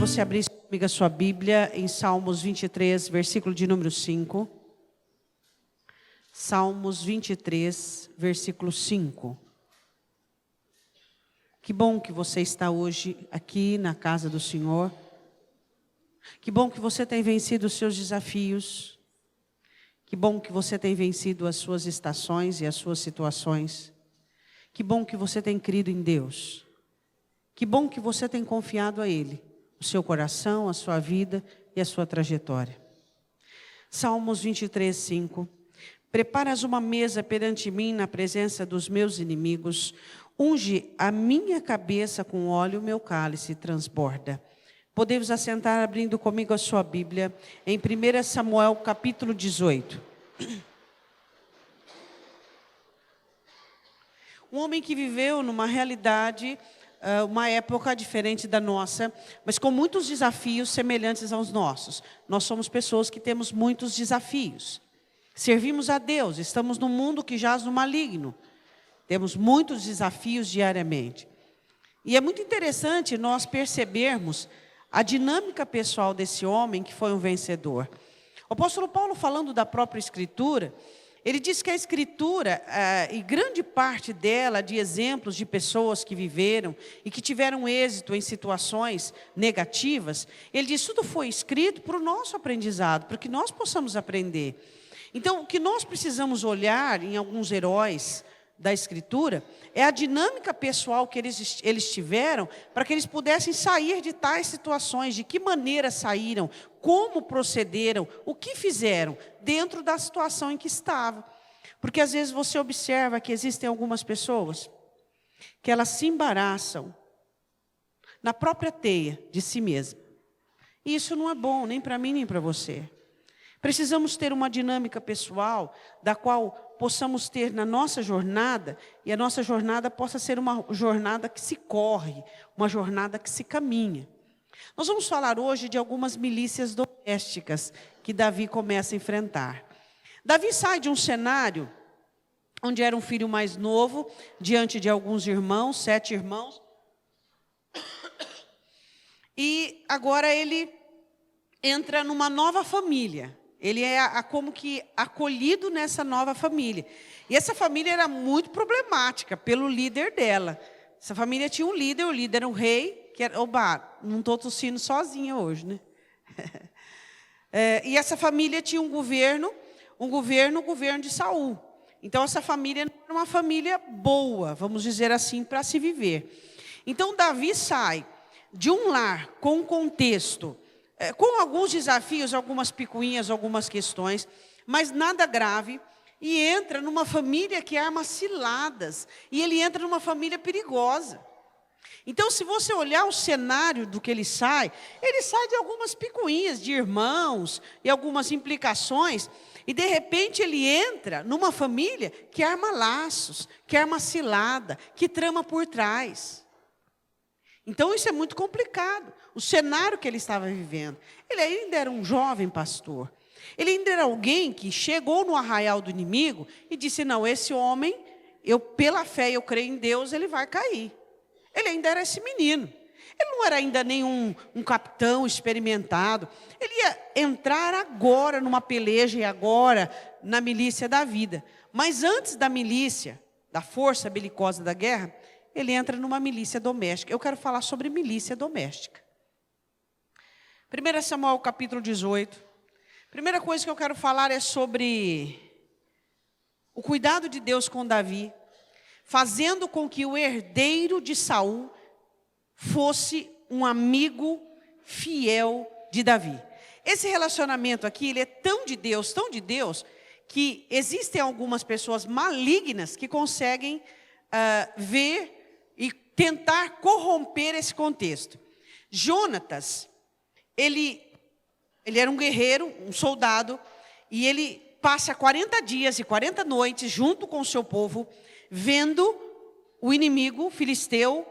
você abrisse comigo a sua Bíblia em Salmos 23, versículo de número 5. Salmos 23, versículo 5. Que bom que você está hoje aqui na casa do Senhor. Que bom que você tem vencido os seus desafios. Que bom que você tem vencido as suas estações e as suas situações. Que bom que você tem crido em Deus. Que bom que você tem confiado a Ele, o seu coração, a sua vida e a sua trajetória. Salmos 23, 5. Preparas uma mesa perante mim na presença dos meus inimigos. Unge a minha cabeça com óleo, o meu cálice transborda. Podemos assentar abrindo comigo a sua Bíblia em 1 Samuel capítulo 18. Um homem que viveu numa realidade, uma época diferente da nossa, mas com muitos desafios semelhantes aos nossos. Nós somos pessoas que temos muitos desafios. Servimos a Deus, estamos num mundo que jaz no maligno. Temos muitos desafios diariamente. E é muito interessante nós percebermos a dinâmica pessoal desse homem que foi um vencedor. O apóstolo Paulo, falando da própria Escritura, ele diz que a Escritura, e grande parte dela, de exemplos de pessoas que viveram e que tiveram êxito em situações negativas, ele diz que tudo foi escrito para o nosso aprendizado, para que nós possamos aprender. Então, o que nós precisamos olhar em alguns heróis da Escritura é a dinâmica pessoal que eles tiveram para que eles pudessem sair de tais situações, de que maneira saíram, como procederam, o que fizeram dentro da situação em que estavam. Porque às vezes você observa que existem algumas pessoas que elas se embaraçam na própria teia de si mesma. E isso não é bom, nem para mim, nem para você. Precisamos ter uma dinâmica pessoal da qual possamos ter na nossa jornada, e a nossa jornada possa ser uma jornada que se corre, uma jornada que se caminha. Nós vamos falar hoje de algumas milícias domésticas que Davi começa a enfrentar. Davi sai de um cenário onde era um filho mais novo, diante de alguns irmãos, 7 irmãos, e agora ele entra numa nova família. Ele é como que acolhido nessa nova família. E essa família era muito problemática pelo líder dela. Essa família tinha um líder, o líder era um rei, que era... Oba, não estou tossindo sozinha hoje, né? E essa família tinha um governo de Saul. Então, essa família não era uma família boa, vamos dizer assim, para se viver. Então, Davi sai de um lar com um contexto... com alguns desafios, algumas picuinhas, algumas questões, mas nada grave, e entra numa família que arma ciladas, e ele entra numa família perigosa. Então, se você olhar o cenário do que ele sai de algumas picuinhas de irmãos, e algumas implicações, e de repente ele entra numa família que arma laços, que arma cilada, que trama por trás. Então, isso é muito complicado, o cenário que ele estava vivendo. Ele ainda era um jovem pastor. Ele ainda era alguém que chegou no arraial do inimigo e disse, não, esse homem, pela fé, eu creio em Deus, ele vai cair. Ele ainda era esse menino. Ele não era ainda nenhum capitão experimentado. Ele ia entrar agora numa peleja e agora na milícia da vida. Mas antes da milícia, da força belicosa da guerra, ele entra numa milícia doméstica. Eu quero falar sobre milícia doméstica. 1 Samuel capítulo 18. Primeira coisa que eu quero falar é sobre o cuidado de Deus com Davi, fazendo com que o herdeiro de Saul fosse um amigo fiel de Davi. Esse relacionamento aqui, ele é tão de Deus, que existem algumas pessoas malignas que conseguem ver e tentar corromper esse contexto. Jonatas, ele era um guerreiro, um soldado, e ele passa 40 dias e 40 noites junto com o seu povo, vendo o inimigo filisteu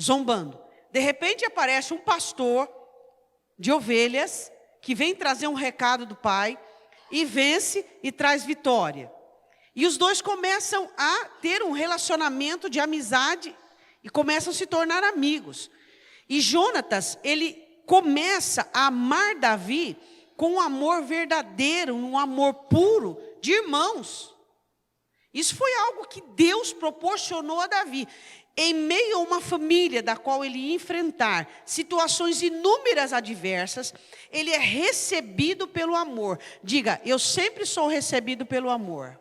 zombando. De repente aparece um pastor de ovelhas, que vem trazer um recado do pai, e vence e traz vitória. E os dois começam a ter um relacionamento de amizade e começam a se tornar amigos. E Jonatas, ele começa a amar Davi com um amor verdadeiro, um amor puro de irmãos. Isso foi algo que Deus proporcionou a Davi. Em meio a uma família da qual ele ia enfrentar situações inúmeras adversas, ele é recebido pelo amor. Diga, eu sempre sou recebido pelo amor.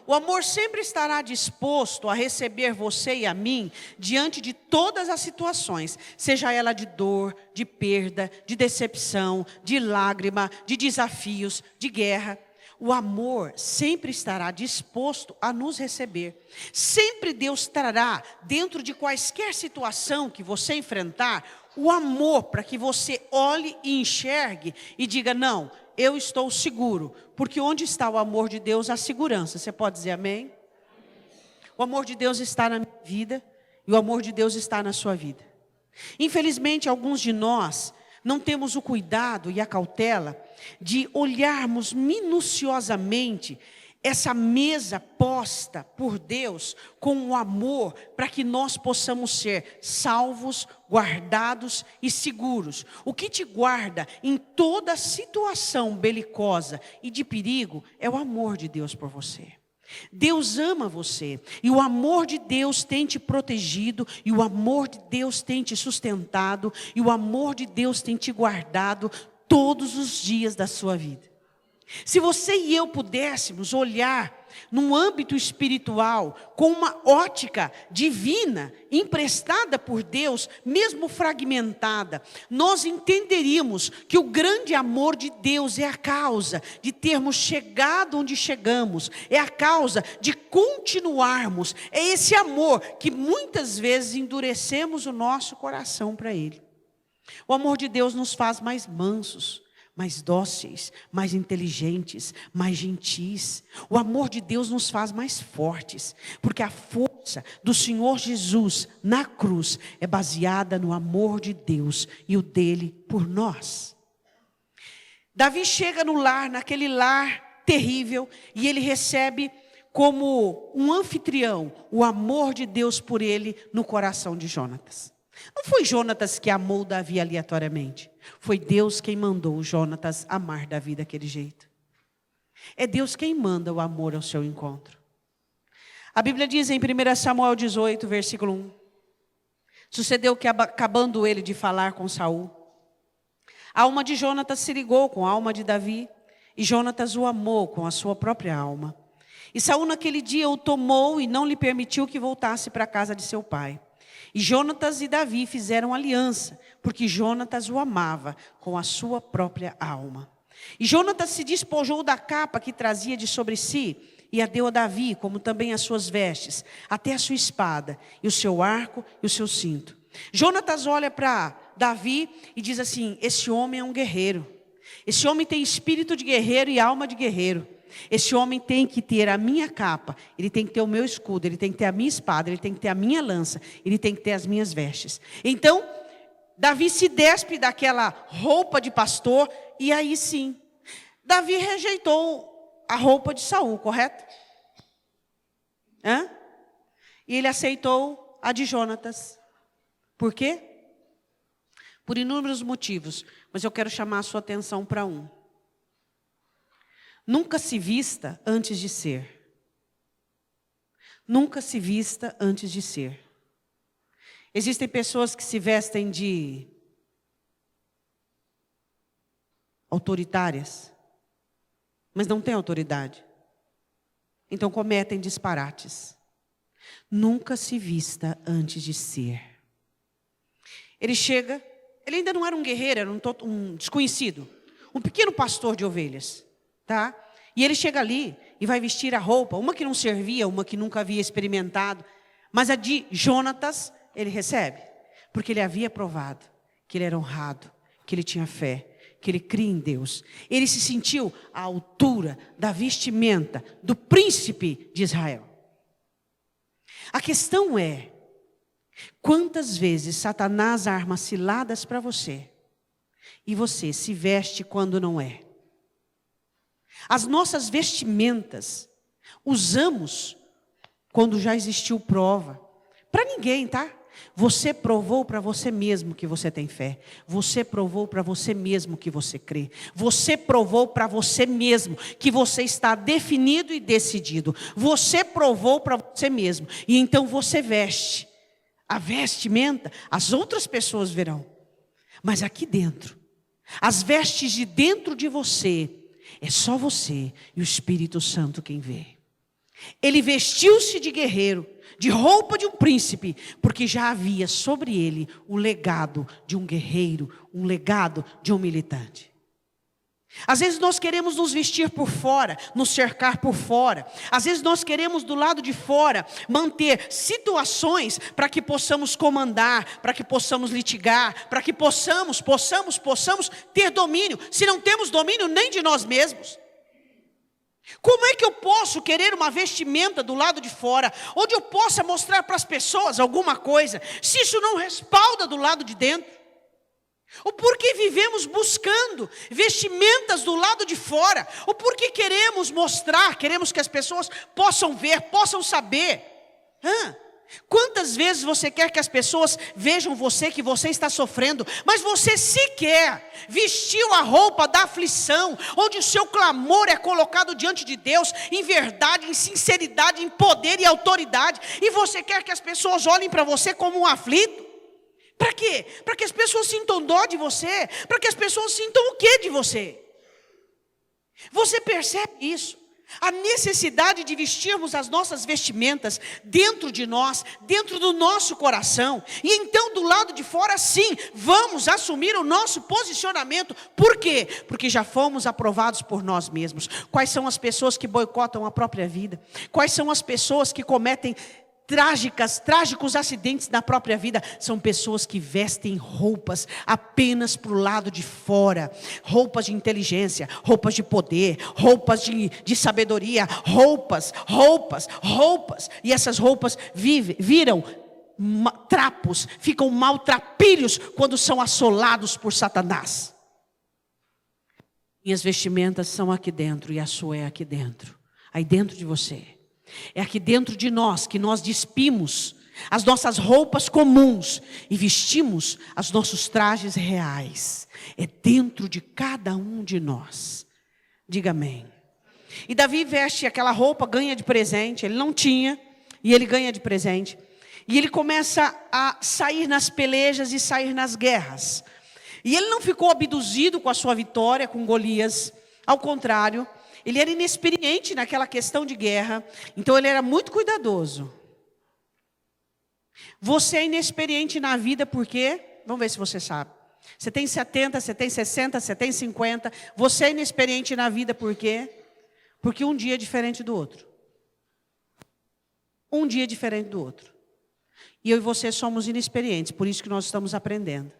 O amor sempre estará disposto a receber você e a mim diante de todas as situações, seja ela de dor, de perda, de decepção, de lágrima, de desafios, de guerra. O amor sempre estará disposto a nos receber. Sempre Deus trará, dentro de quaisquer situação que você enfrentar, o amor para que você olhe e enxergue e diga, não, eu estou seguro. Porque onde está o amor de Deus, a segurança. Você pode dizer amém? O amor de Deus está na minha vida e o amor de Deus está na sua vida. Infelizmente, alguns de nós não temos o cuidado e a cautela de olharmos minuciosamente essa mesa posta por Deus com o amor para que nós possamos ser salvos, guardados e seguros. O que te guarda em toda situação belicosa e de perigo é o amor de Deus por você. Deus ama você e o amor de Deus tem te protegido e o amor de Deus tem te sustentado e o amor de Deus tem te guardado todos os dias da sua vida. Se você e eu pudéssemos olhar num âmbito espiritual com uma ótica divina, emprestada por Deus, mesmo fragmentada, nós entenderíamos que o grande amor de Deus é a causa de termos chegado onde chegamos, é a causa de continuarmos, é esse amor que muitas vezes endurecemos o nosso coração para Ele. O amor de Deus nos faz mais mansos, mais dóceis, mais inteligentes, mais gentis. O amor de Deus nos faz mais fortes, porque a força do Senhor Jesus na cruz é baseada no amor de Deus e o dele por nós. Davi chega no lar, naquele lar terrível, e ele recebe como um anfitrião o amor de Deus por ele no coração de Jonatas. Não foi Jonatas que amou Davi aleatoriamente. Foi Deus quem mandou Jonatas amar Davi daquele jeito. É Deus quem manda o amor ao seu encontro. A Bíblia diz em 1 Samuel 18, versículo 1. Sucedeu que acabando ele de falar com Saul, a alma de Jonatas se ligou com a alma de Davi, e Jonatas o amou com a sua própria alma. E Saul naquele dia o tomou e não lhe permitiu que voltasse para a casa de seu pai. E Jonatas e Davi fizeram aliança, porque Jonatas o amava com a sua própria alma. E Jonatas se despojou da capa que trazia de sobre si, e a deu a Davi, como também as suas vestes, até a sua espada, e o seu arco e o seu cinto. Jonatas olha para Davi e diz assim, esse homem é um guerreiro. Esse homem tem espírito de guerreiro e alma de guerreiro. Esse homem tem que ter a minha capa, ele tem que ter o meu escudo, ele tem que ter a minha espada, ele tem que ter a minha lança, ele tem que ter as minhas vestes. Então, Davi se despe daquela roupa de pastor, e aí sim, Davi rejeitou a roupa de Saul, correto? E ele aceitou a de Jonatas. Por quê? Por inúmeros motivos, mas eu quero chamar a sua atenção para um. Nunca se vista antes de ser. Nunca se vista antes de ser. Existem pessoas que se vestem de autoritárias, mas não têm autoridade. Então cometem disparates. Nunca se vista antes de ser. Ele chega, ele ainda não era um guerreiro, era um desconhecido, um pequeno pastor de ovelhas. Tá? E ele chega ali e vai vestir a roupa, uma que não servia, uma que nunca havia experimentado, mas a de Jonatas ele recebe, porque ele havia provado que ele era honrado, que ele tinha fé, que ele cria em Deus. Ele se sentiu à altura da vestimenta do príncipe de Israel. A questão é, quantas vezes Satanás arma ciladas para você, e você se veste quando não é? As nossas vestimentas usamos quando já existiu prova. Para ninguém, tá? Você provou para você mesmo que você tem fé. Você provou para você mesmo que você crê. Você provou para você mesmo que você está definido e decidido. Você provou para você mesmo. E então você veste. A vestimenta, as outras pessoas verão. Mas aqui dentro, as vestes de dentro de você, é só você e o Espírito Santo quem vê. Ele vestiu-se de guerreiro, de roupa de um príncipe, porque já havia sobre ele o legado de um guerreiro, um legado de um militante. Às vezes nós queremos nos vestir por fora, nos cercar por fora. Às vezes nós queremos do lado de fora manter situações para que possamos comandar, para que possamos litigar, para que possamos ter domínio. Se não temos domínio nem de nós mesmos. Como é que eu posso querer uma vestimenta do lado de fora, onde eu possa mostrar para as pessoas alguma coisa, se isso não respalda do lado de dentro? O porquê vivemos buscando vestimentas do lado de fora? O porquê queremos mostrar, queremos que as pessoas possam ver, possam saber? Quantas vezes você quer que as pessoas vejam você, que você está sofrendo, mas você sequer vestiu a roupa da aflição, onde o seu clamor é colocado diante de Deus, em verdade, em sinceridade, em poder e autoridade, e você quer que as pessoas olhem para você como um aflito? Para quê? Para que as pessoas sintam dó de você, para que as pessoas sintam o que de você? Você percebe isso? A necessidade de vestirmos as nossas vestimentas dentro de nós, dentro do nosso coração. E então do lado de fora sim, vamos assumir o nosso posicionamento. Por quê? Porque já fomos aprovados por nós mesmos. Quais são as pessoas que boicotam a própria vida? Quais são as pessoas que cometem trágicos acidentes na própria vida? São pessoas que vestem roupas apenas para o lado de fora, roupas de inteligência, roupas de poder, roupas de sabedoria, roupas, e essas roupas viram trapos, ficam maltrapilhos quando são assolados por Satanás. Minhas vestimentas são aqui dentro e a sua é aqui dentro, aí dentro de você. É aqui dentro de nós que nós despimos as nossas roupas comuns e vestimos os nossos trajes reais. É dentro de cada um de nós. Diga amém. E Davi veste aquela roupa, ganha de presente. Ele não tinha e ele ganha de presente. E ele começa a sair nas pelejas e sair nas guerras. E ele não ficou abduzido com a sua vitória com Golias. Ao contrário, ele era inexperiente naquela questão de guerra, então ele era muito cuidadoso. Você é inexperiente na vida porque, vamos ver se você sabe. Você tem 70, você tem 60, você tem 50. Você é inexperiente na vida por quê? Porque um dia é diferente do outro. Um dia é diferente do outro. E eu e você somos inexperientes, por isso que nós estamos aprendendo.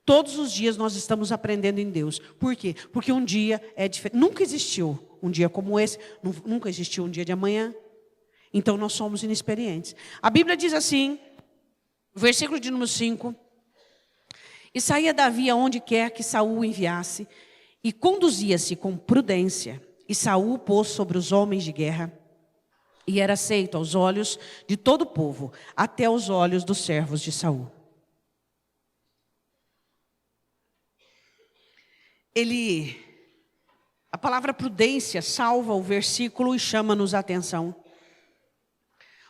Todos os dias nós estamos aprendendo em Deus. Por quê? Porque um dia é diferente. Nunca existiu um dia como esse. Nunca existiu um dia de amanhã. Então nós somos inexperientes. A Bíblia diz assim, versículo de número 5. E saía Davi aonde quer que Saul o enviasse, e conduzia-se com prudência. E Saul o pôs sobre os homens de guerra, e era aceito aos olhos de todo o povo, até aos olhos dos servos de Saul. A palavra prudência salva o versículo e chama-nos a atenção.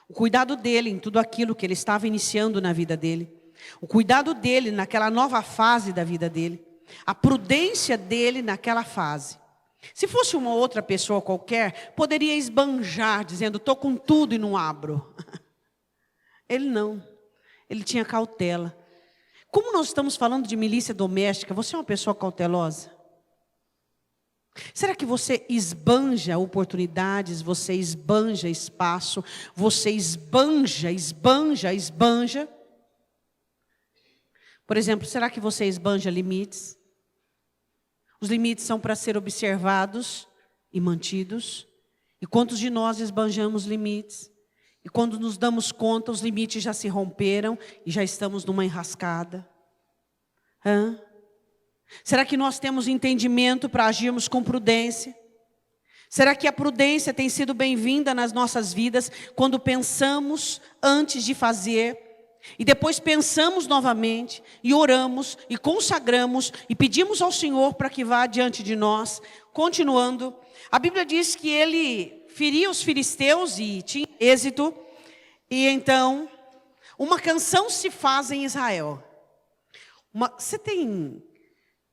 O cuidado dele em tudo aquilo que ele estava iniciando na vida dele. O cuidado dele naquela nova fase da vida dele. A prudência dele naquela fase. Se fosse uma outra pessoa qualquer, poderia esbanjar, dizendo, estou com tudo e não abro. Ele não. Ele tinha cautela. Como nós estamos falando de milícia doméstica, você é uma pessoa cautelosa? Será que você esbanja oportunidades, você esbanja espaço, você esbanja? Por exemplo, será que você esbanja limites? Os limites são para ser observados e mantidos. E quantos de nós esbanjamos limites? E quando nos damos conta, os limites já se romperam e já estamos numa enrascada. Será que nós temos entendimento para agirmos com prudência? Será que a prudência tem sido bem-vinda nas nossas vidas quando pensamos antes de fazer? E depois pensamos novamente, e oramos, e consagramos, e pedimos ao Senhor para que vá diante de nós. Continuando, a Bíblia diz que ele feria os filisteus e tinha êxito. E então, uma canção se faz em Israel.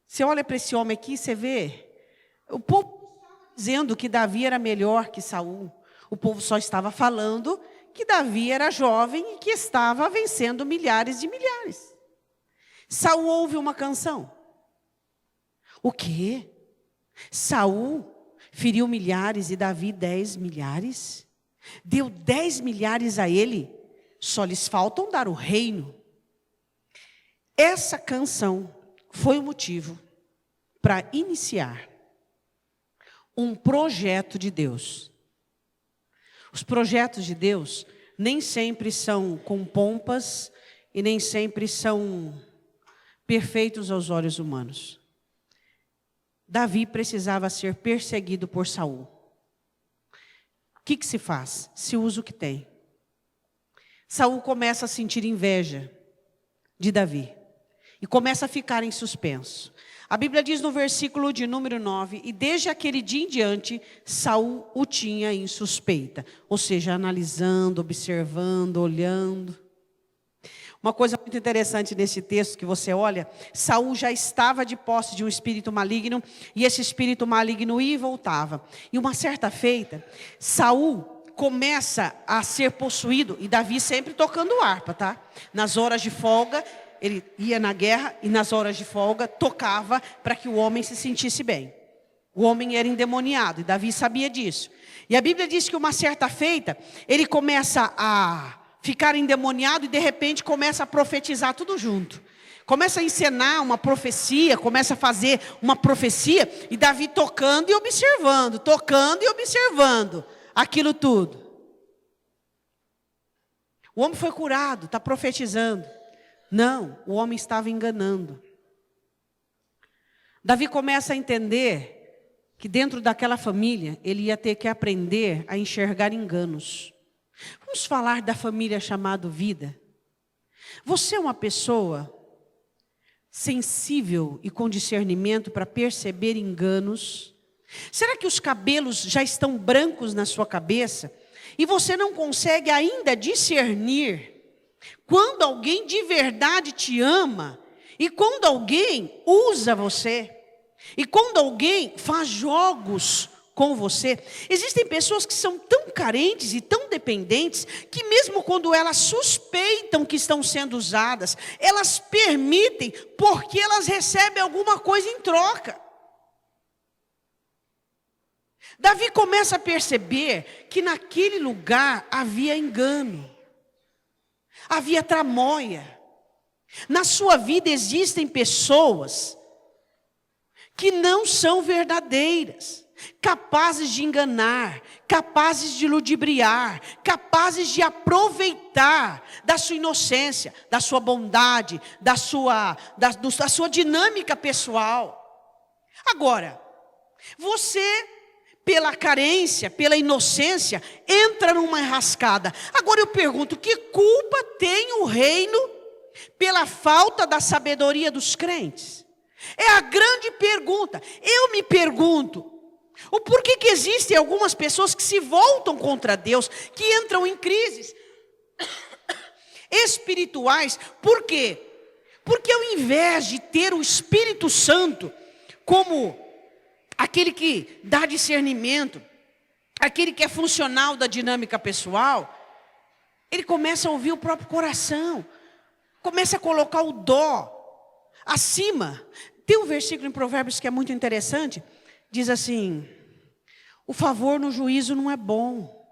Você olha para esse homem aqui, você vê, o povo dizendo que Davi era melhor que Saul. O povo só estava falando que Davi era jovem e que estava vencendo milhares de milhares. Saul ouve uma canção. O quê? Saul feriu milhares e Davi 10 milhares? Deu 10 milhares a ele? Só lhes faltam dar o reino. Essa canção foi o motivo para iniciar um projeto de Deus. Os projetos de Deus nem sempre são com pompas e nem sempre são perfeitos aos olhos humanos. Davi precisava ser perseguido por Saul. O que se faz? Se usa o que tem. Saul começa a sentir inveja de Davi e começa a ficar em suspenso. A Bíblia diz no versículo de número 9, e desde aquele dia em diante, Saul o tinha em suspeita. Ou seja, analisando, observando, olhando. Uma coisa muito interessante nesse texto que você olha, Saul já estava de posse de um espírito maligno, e esse espírito maligno ia e voltava. E uma certa feita, Saul começa a ser possuído, e Davi sempre tocando harpa, tá? Nas horas de folga, ele ia na guerra e nas horas de folga tocava para que o homem se sentisse bem. O homem era endemoniado e Davi sabia disso. E a Bíblia diz que uma certa feita, ele começa a ficar endemoniado e de repente começa a profetizar tudo junto. Começa a encenar uma profecia, começa a fazer uma profecia e Davi tocando e observando aquilo tudo. O homem foi curado, está profetizando. Não, o homem estava enganando. Davi começa a entender que dentro daquela família, ele ia ter que aprender a enxergar enganos. Vamos falar da família chamada vida. Você é uma pessoa sensível e com discernimento para perceber enganos? Será que os cabelos já estão brancos na sua cabeça e você não consegue ainda discernir quando alguém de verdade te ama e quando alguém usa você e quando alguém faz jogos com você? Existem pessoas que são tão carentes e tão dependentes que mesmo quando elas suspeitam que estão sendo usadas, elas permitem porque elas recebem alguma coisa em troca. Davi começa a perceber que naquele lugar havia engano. Havia tramóia. Na sua vida existem pessoas que não são verdadeiras, capazes de enganar, capazes de ludibriar, capazes de aproveitar da sua inocência, da sua bondade, da sua dinâmica pessoal. Agora, você, pela carência, pela inocência, entra numa enrascada. Agora eu pergunto, que culpa tem o reino pela falta da sabedoria dos crentes? É a grande pergunta. Eu me pergunto, o porquê que existem algumas pessoas que se voltam contra Deus, que entram em crises espirituais. Por quê? Porque ao invés de ter o Espírito Santo como aquele que dá discernimento, aquele que é funcional da dinâmica pessoal, ele começa a ouvir o próprio coração, começa a colocar o dó acima. Tem um versículo em Provérbios que é muito interessante, diz assim: o favor no juízo não é bom.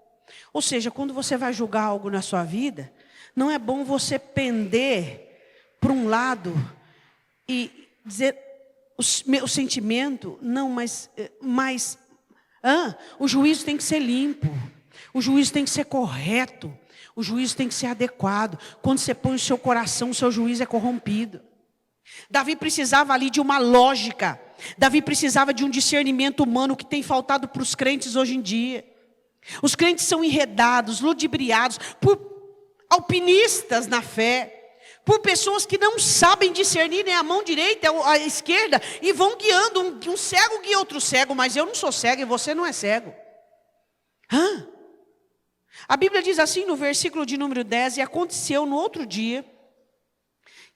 Ou seja, quando você vai julgar algo na sua vida, não é bom você pender para um lado e dizer: o sentimento, não, mas o juízo tem que ser limpo, o juízo tem que ser correto, o juízo tem que ser adequado. Quando você põe o seu coração, o seu juízo é corrompido. Davi precisava ali de uma lógica, Davi precisava de um discernimento humano que tem faltado para os crentes hoje em dia. Os crentes são enredados, ludibriados por alpinistas na fé, por pessoas que não sabem discernir nem a mão direita ou a esquerda, e vão guiando, um cego guia outro cego, mas eu não sou cego e você não é cego. A Bíblia diz assim no versículo de número 10, e aconteceu no outro dia,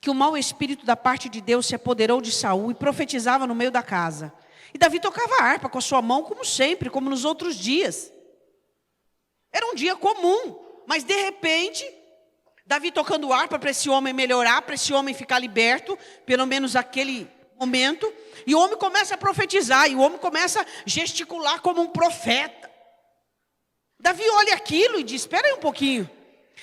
que o mau espírito da parte de Deus se apoderou de Saul e profetizava no meio da casa. E Davi tocava harpa com a sua mão, como sempre, como nos outros dias. Era um dia comum, mas de repente, Davi tocando harpa para esse homem melhorar, para esse homem ficar liberto, pelo menos aquele momento, e o homem começa a profetizar, e o homem começa a gesticular como um profeta. Davi olha aquilo e diz, espera aí um pouquinho,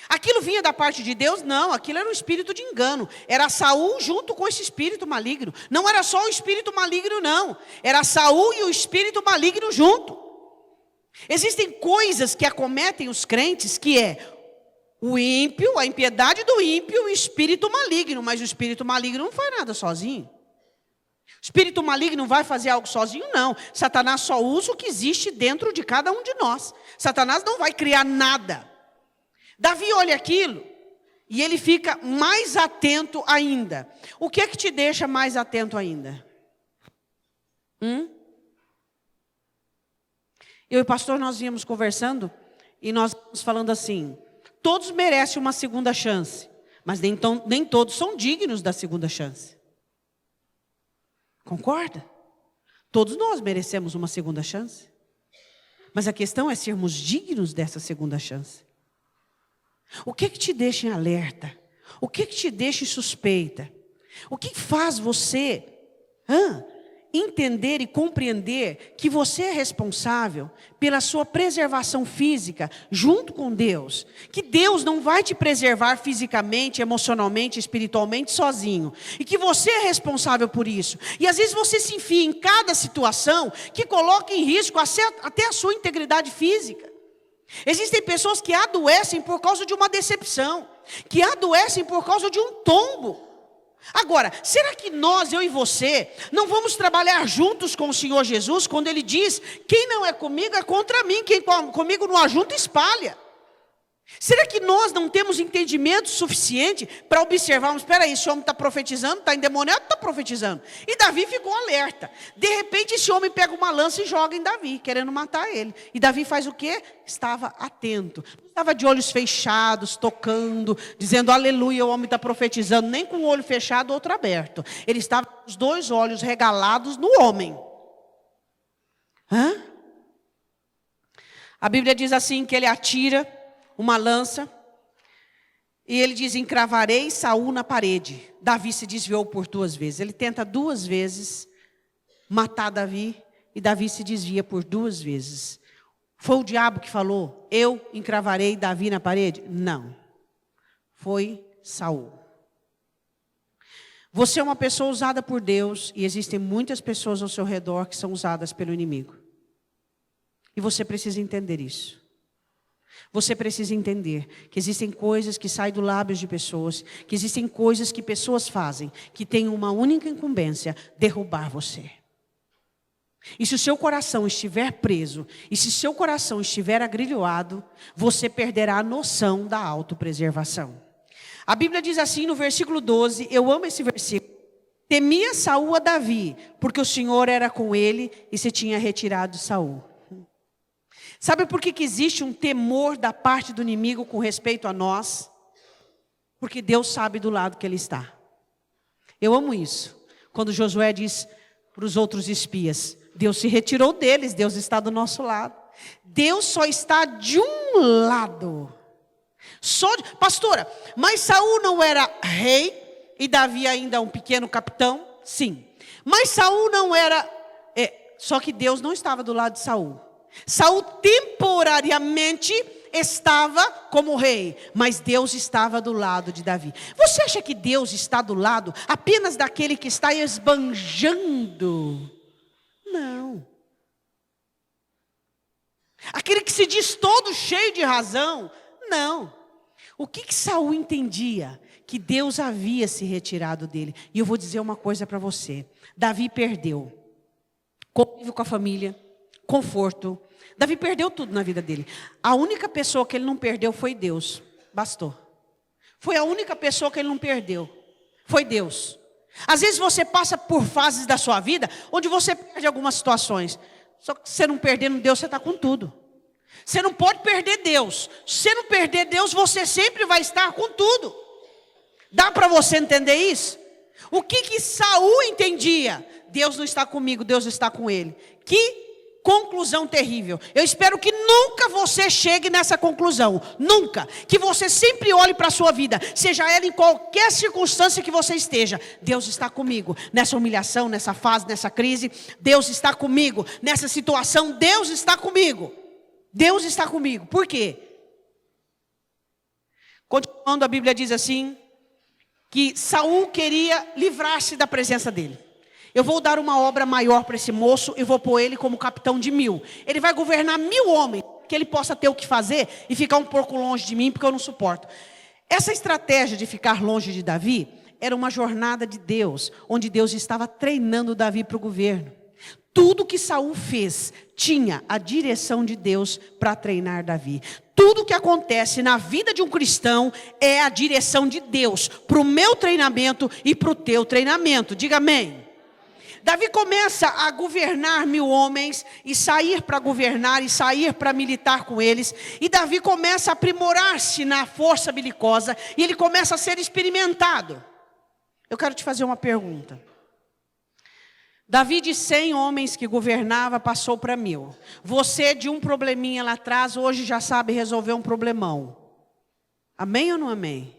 aquilo vinha da parte de Deus? Não, aquilo era um espírito de engano, era Saul junto com esse espírito maligno, não era só o espírito maligno não, era Saul e o espírito maligno junto. Existem coisas que acometem os crentes, que é o ímpio, a impiedade do ímpio e o espírito maligno, mas o espírito maligno não faz nada sozinho. O espírito maligno vai fazer algo sozinho? Não. Satanás só usa o que existe dentro de cada um de nós. Satanás não vai criar nada. Davi olha aquilo e ele fica mais atento ainda. O que é que te deixa mais atento ainda? Eu e o pastor, nós íamos conversando e nós íamos falando assim, todos merecem uma segunda chance, mas nem todos são dignos da segunda chance. Concorda? Todos nós merecemos uma segunda chance. Mas a questão é sermos dignos dessa segunda chance. O que te deixa em alerta? O que te deixa em suspeita? O que faz você entender e compreender que você é responsável pela sua preservação física junto com Deus? Que Deus não vai te preservar fisicamente, emocionalmente, espiritualmente sozinho. E que você é responsável por isso. E às vezes você se enfia em cada situação que coloca em risco até a sua integridade física. Existem pessoas que adoecem por causa de uma decepção, que adoecem por causa de um tombo. Agora, será que nós, eu e você, não vamos trabalhar juntos com o Senhor Jesus, quando Ele diz, quem não é comigo é contra mim, quem comigo não ajunta espalha? Será que nós não temos entendimento suficiente para observarmos, espera aí, esse homem está profetizando, está endemoniado, está profetizando. E Davi ficou alerta. De repente esse homem pega uma lança e joga em Davi, querendo matar ele. E Davi faz o quê? Estava atento. Não estava de olhos fechados, tocando, dizendo aleluia, o homem está profetizando, nem com o olho fechado, outro aberto. Ele estava com os dois olhos regalados no homem. A Bíblia diz assim, que ele atira uma lança, e ele diz, encravarei Saul na parede. Davi se desviou por 2 vezes. Ele tenta 2 vezes matar Davi, e Davi se desvia por 2 vezes. Foi o diabo que falou, eu encravarei Davi na parede? Não. Foi Saul. Você é uma pessoa usada por Deus, e existem muitas pessoas ao seu redor que são usadas pelo inimigo. E você precisa entender isso. Você precisa entender que existem coisas que saem dos lábios de pessoas, que existem coisas que pessoas fazem, que têm uma única incumbência, derrubar você. E se o seu coração estiver preso, e se seu coração estiver agrilhoado, você perderá a noção da autopreservação. A Bíblia diz assim no versículo 12, eu amo esse versículo. Temia Saul a Davi, porque o Senhor era com ele e se tinha retirado de Saul. Sabe por que existe um temor da parte do inimigo com respeito a nós? Porque Deus sabe do lado que ele está. Eu amo isso. Quando Josué diz para os outros espias, Deus se retirou deles, Deus está do nosso lado. Deus só está de um lado. Pastora, mas Saul não era rei e Davi ainda um pequeno capitão? Sim. Mas Saul não era... só que Deus não estava do lado de Saul. Saul temporariamente estava como rei, mas Deus estava do lado de Davi. Você acha que Deus está do lado apenas daquele que está esbanjando? Não. Aquele que se diz todo cheio de razão? Não. O que Saul entendia? Que Deus havia se retirado dele. E eu vou dizer uma coisa para você. Davi perdeu convívio com a família, conforto. Davi perdeu tudo na vida dele. A única pessoa que ele não perdeu foi Deus. Bastou. Foi a única pessoa que ele não perdeu. Foi Deus. Às vezes você passa por fases da sua vida onde você perde algumas situações. Só que você não perdendo Deus, você está com tudo. Você não pode perder Deus. Se você não perder Deus, você sempre vai estar com tudo. Dá para você entender isso? O que Saul entendia? Deus não está comigo, Deus está com ele. Que conclusão terrível. Eu espero que nunca você chegue nessa conclusão. Nunca. Que você sempre olhe para a sua vida, seja ela em qualquer circunstância que você esteja. Deus está comigo. Nessa humilhação, nessa fase, nessa crise. Deus está comigo. Nessa situação, Deus está comigo. Deus está comigo. Por quê? Continuando, a Bíblia diz assim, que Saul queria livrar-se da presença dele. Eu vou dar uma obra maior para esse moço e vou pôr ele como capitão de 1000. Ele vai governar 1000 homens, que ele possa ter o que fazer e ficar um pouco longe de mim, porque eu não suporto. Essa estratégia de ficar longe de Davi era uma jornada de Deus, onde Deus estava treinando Davi para o governo. Tudo que Saul fez tinha a direção de Deus para treinar Davi. Tudo que acontece na vida de um cristão é a direção de Deus para o meu treinamento e para o teu treinamento. Diga amém. Davi começa a governar 1000 homens e sair para governar e sair para militar com eles. E Davi começa a aprimorar-se na força belicosa e ele começa a ser experimentado. Eu quero te fazer uma pergunta. Davi de 100 homens que governava passou para 1000. Você de um probleminha lá atrás hoje já sabe resolver um problemão. Amém ou não amém?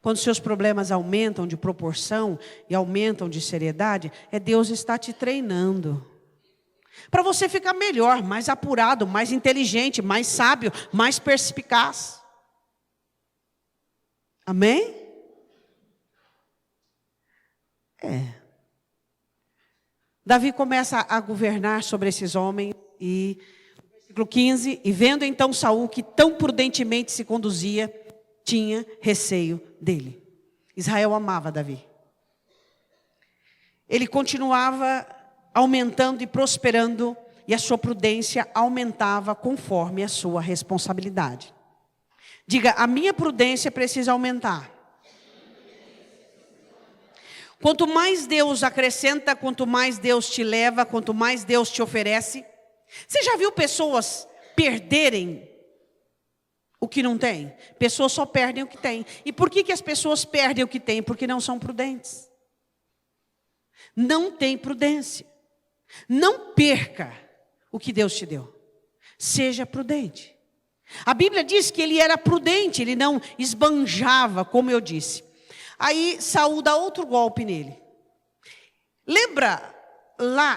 Quando seus problemas aumentam de proporção e aumentam de seriedade, Deus está te treinando. Para você ficar melhor, mais apurado, mais inteligente, mais sábio, mais perspicaz. Amém? Davi começa a governar sobre esses homens e, versículo 15, e vendo então Saul que tão prudentemente se conduzia, tinha receio dele. Israel amava Davi. Ele continuava aumentando e prosperando, e a sua prudência aumentava conforme a sua responsabilidade. Diga, a minha prudência precisa aumentar. Quanto mais Deus acrescenta, quanto mais Deus te leva, quanto mais Deus te oferece. Você já viu pessoas perderem o que não tem? Pessoas só perdem o que tem. E por que as pessoas perdem o que tem? Porque não são prudentes. Não tem prudência. Não perca o que Deus te deu. Seja prudente. A Bíblia diz que ele era prudente, ele não esbanjava, como eu disse. Aí Saul dá outro golpe nele. Lembra lá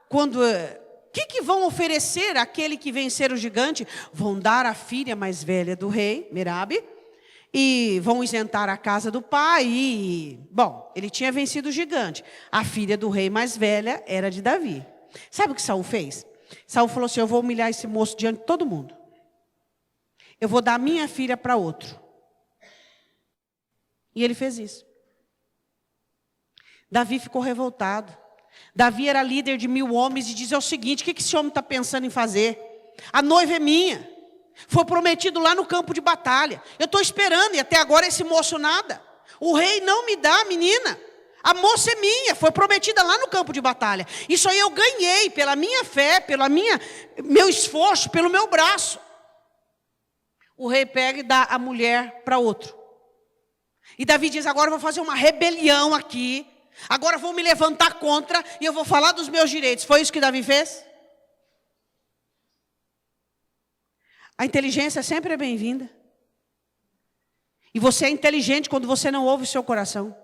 quando... O que vão oferecer àquele que vencer o gigante? Vão dar a filha mais velha do rei, Merabe, e vão isentar a casa do pai. Bom, ele tinha vencido o gigante. A filha do rei mais velha era de Davi. Sabe o que Saul fez? Saul falou assim, eu vou humilhar esse moço diante de todo mundo. Eu vou dar minha filha para outro. E ele fez isso. Davi ficou revoltado. Davi era líder de 1000 homens e diz o seguinte, o que esse homem está pensando em fazer? A noiva é minha. Foi prometido lá no campo de batalha. Eu estou esperando e até agora esse moço nada. O rei não me dá a menina. A moça é minha, foi prometida lá no campo de batalha. Isso aí eu ganhei pela minha fé, pelo meu esforço, pelo meu braço. O rei pega e dá a mulher para outro. E Davi diz, agora eu vou fazer uma rebelião aqui. Agora vou me levantar contra e eu vou falar dos meus direitos. Foi isso que Davi fez? A inteligência sempre é bem-vinda. E você é inteligente quando você não ouve o seu coração.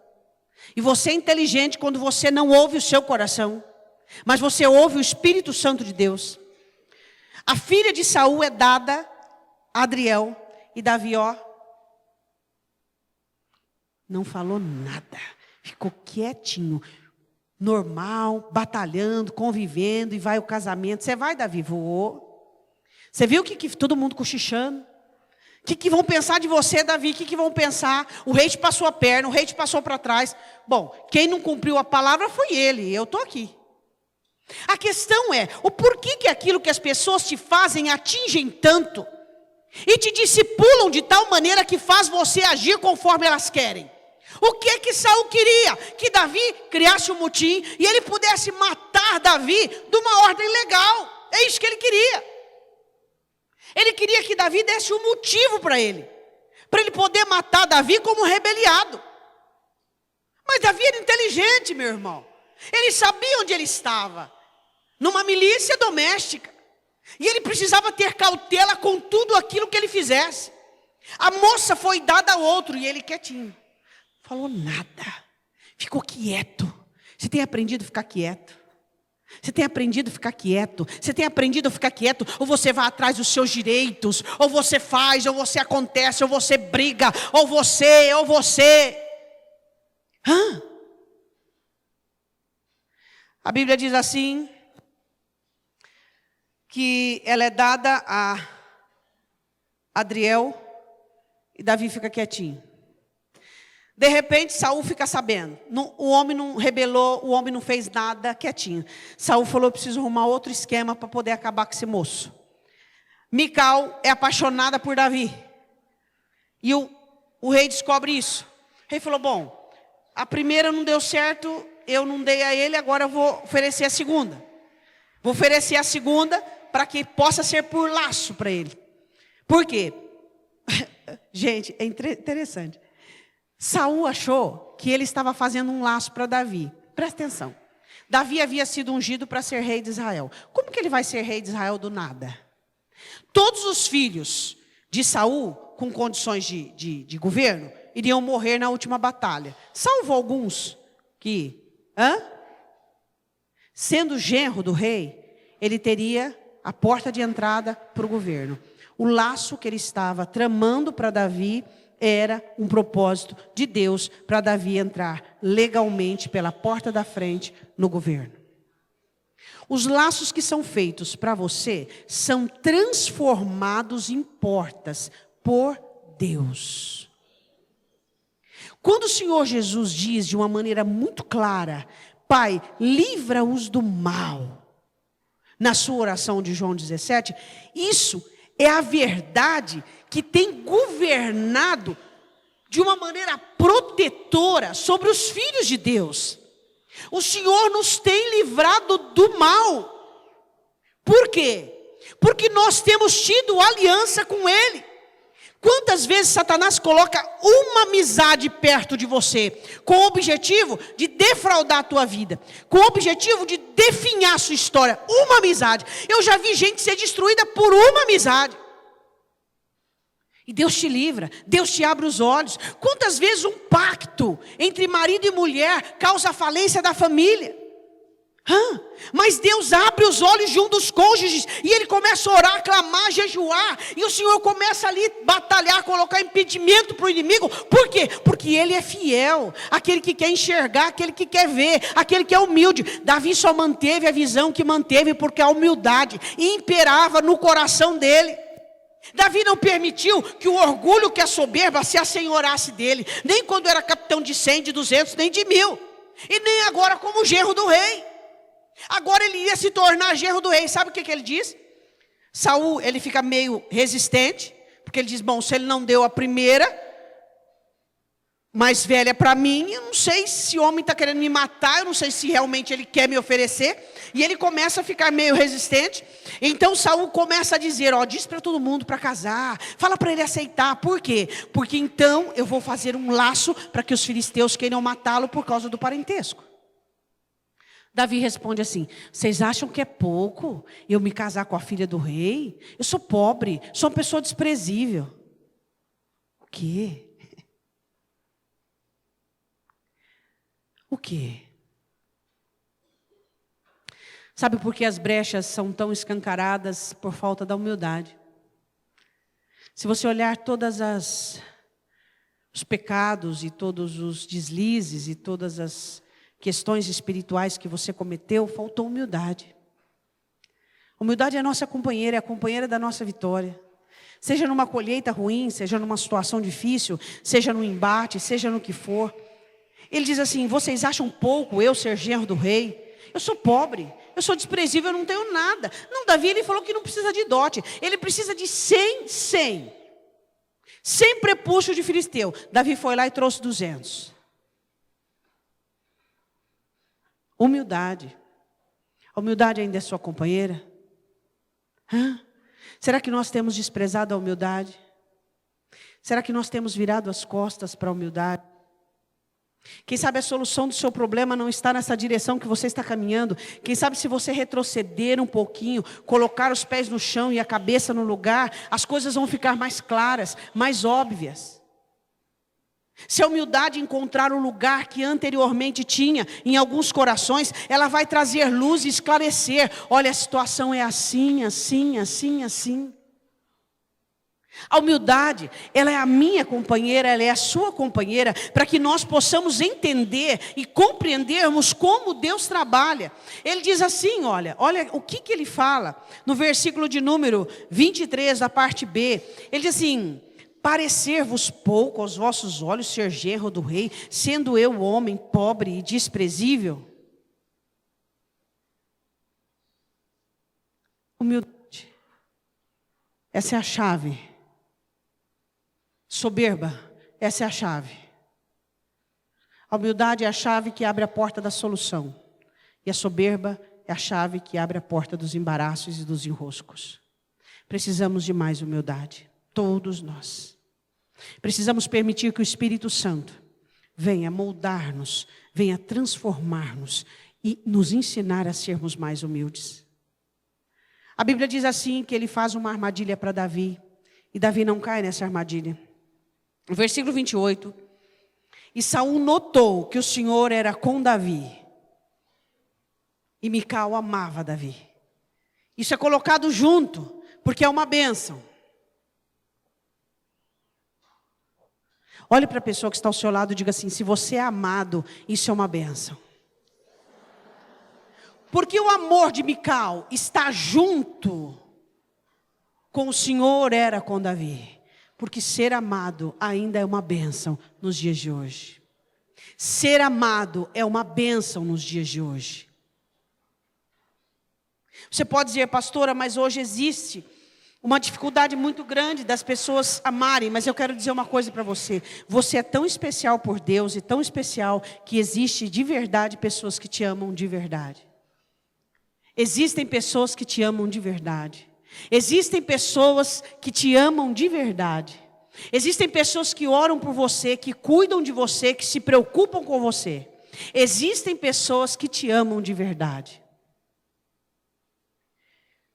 E você é inteligente quando você não ouve o seu coração. Mas você ouve o Espírito Santo de Deus. A filha de Saul é dada a Adriel. E Davi, não falou nada. Ficou quietinho, normal, batalhando, convivendo, e vai o casamento. Você vai, Davi? Vou. Você viu que todo mundo cochichando? O que vão pensar de você, Davi? O que vão pensar? O rei te passou a perna, o rei te passou para trás. Bom, quem não cumpriu a palavra foi ele, eu estou aqui. A questão é, o porquê que aquilo que as pessoas te fazem atingem tanto? e te discipulam de tal maneira que faz você agir conforme elas querem. O que Saul queria? Que Davi criasse um motim e ele pudesse matar Davi de uma ordem legal. É isso que ele queria. Ele queria que Davi desse um motivo para ele poder matar Davi como rebeliado. Mas Davi era inteligente, meu irmão. Ele sabia onde ele estava, numa milícia doméstica. E ele precisava ter cautela com tudo aquilo que ele fizesse. A moça foi dada ao outro e ele quietinho. Falou nada. Ficou quieto. Você tem aprendido a ficar quieto? Você tem aprendido a ficar quieto? Você tem aprendido a ficar quieto? Ou você vai atrás dos seus direitos? Ou você faz, ou você acontece, ou você briga, ou você. A Bíblia diz assim, que ela é dada a Adriel e Davi fica quietinho. De repente, Saul fica sabendo. O homem não rebelou, o homem não fez nada, quietinho. Saul falou, eu preciso arrumar outro esquema para poder acabar com esse moço. Mical é apaixonada por Davi. E o rei descobre isso. O rei falou, bom, a primeira não deu certo, eu não dei a ele, agora eu vou oferecer a segunda. Vou oferecer a segunda para que possa ser por laço para ele. Por quê? Gente, é interessante. Saul achou que ele estava fazendo um laço para Davi. Presta atenção. Davi havia sido ungido para ser rei de Israel. Como que ele vai ser rei de Israel do nada? Todos os filhos de Saul, com condições de governo, iriam morrer na última batalha. Salvo alguns que, sendo genro do rei, ele teria a porta de entrada para o governo. O laço que ele estava tramando para Davi era um propósito de Deus para Davi entrar legalmente pela porta da frente no governo. Os laços que são feitos para você são transformados em portas por Deus. Quando o Senhor Jesus diz de uma maneira muito clara, Pai, livra-os do mal, na sua oração de João 17, isso é a verdade que tem governado de uma maneira protetora sobre os filhos de Deus. O Senhor nos tem livrado do mal. Por quê? Porque nós temos tido aliança com Ele. Quantas vezes Satanás coloca uma amizade perto de você, com o objetivo de defraudar a tua vida, com o objetivo de definhar a sua história, uma amizade. Eu já vi gente ser destruída por uma amizade. E Deus te livra, Deus te abre os olhos. Quantas vezes um pacto entre marido e mulher causa a falência da família? Mas Deus abre os olhos de um dos cônjuges e ele começa a orar, clamar, jejuar. E o Senhor começa ali a batalhar, colocar impedimento para o inimigo. Por quê? Porque ele é fiel. Aquele que quer enxergar, aquele que quer ver, aquele que é humilde. Davi só manteve a visão que manteve porque a humildade imperava no coração dele. Davi não permitiu que o orgulho, que a soberba se assenhorasse dele. Nem quando era capitão de 100, de 200, nem de 1000. E nem agora como genro do rei. Agora ele ia se tornar genro do rei. Sabe o que ele diz? Saul, ele fica meio resistente. Porque ele diz, bom, se ele não deu a primeira mais velha para mim, eu não sei se o homem está querendo me matar, eu não sei se realmente ele quer me oferecer. E ele começa a ficar meio resistente. Então Saul começa a dizer, diz para todo mundo para casar, fala para ele aceitar. Por quê? Porque então eu vou fazer um laço para que os filisteus queiram matá-lo por causa do parentesco. Davi responde assim, vocês acham que é pouco eu me casar com a filha do rei? Eu sou pobre, sou uma pessoa desprezível. O quê? O quê? Sabe por que as brechas são tão escancaradas? Por falta da humildade. Se você olhar todas os pecados e todos os deslizes e todas as questões espirituais que você cometeu, faltou humildade. Humildade é a nossa companheira, é a companheira da nossa vitória. Seja numa colheita ruim, seja numa situação difícil, seja no embate, seja no que for. Ele diz assim, vocês acham pouco eu ser genro do rei? Eu sou pobre, eu sou desprezível, eu não tenho nada. Não, Davi, ele falou que não precisa de dote. Ele precisa de 100 prepúcios de filisteu. Davi foi lá e trouxe 200. Humildade. A humildade ainda é sua companheira? Será que nós temos desprezado a humildade? Será que nós temos virado as costas para a humildade? Quem sabe a solução do seu problema não está nessa direção que você está caminhando. Quem sabe se você retroceder um pouquinho, colocar os pés no chão e a cabeça no lugar, as coisas vão ficar mais claras, mais óbvias. Se a humildade encontrar o lugar que anteriormente tinha em alguns corações, ela vai trazer luz e esclarecer. Olha, a situação é assim, assim, assim, assim. A humildade, ela é a minha companheira, ela é a sua companheira, para que nós possamos entender e compreendermos como Deus trabalha. Ele diz assim, olha o que ele fala no versículo de número 23, da parte B. Ele diz assim: parecer-vos pouco aos vossos olhos ser genro do rei, sendo eu homem pobre e desprezível? Humildade, essa é a chave. Soberba, essa é a chave. A humildade é a chave que abre a porta da solução. E a soberba é a chave que abre a porta dos embaraços e dos enroscos. Precisamos de mais humildade, todos nós. Precisamos permitir que o Espírito Santo venha moldar-nos, venha transformar-nos e nos ensinar a sermos mais humildes. A Bíblia diz assim, que ele faz uma armadilha para Davi, e Davi não cai nessa armadilha. No versículo 28, e Saul notou que o Senhor era com Davi, e Mical amava Davi. Isso é colocado junto, porque é uma bênção. Olhe para a pessoa que está ao seu lado e diga assim: se você é amado, isso é uma bênção. Porque o amor de Mical está junto com o Senhor era com Davi. Porque ser amado ainda é uma bênção nos dias de hoje. Ser amado é uma bênção nos dias de hoje. Você pode dizer, pastora, mas hoje existe uma dificuldade muito grande das pessoas amarem. Mas eu quero dizer uma coisa para você. Você é tão especial por Deus e tão especial que existe de verdade pessoas que te amam de verdade. Existem pessoas que te amam de verdade. Existem pessoas que te amam de verdade. Existem pessoas que oram por você, que cuidam de você, que se preocupam com você. Existem pessoas que te amam de verdade.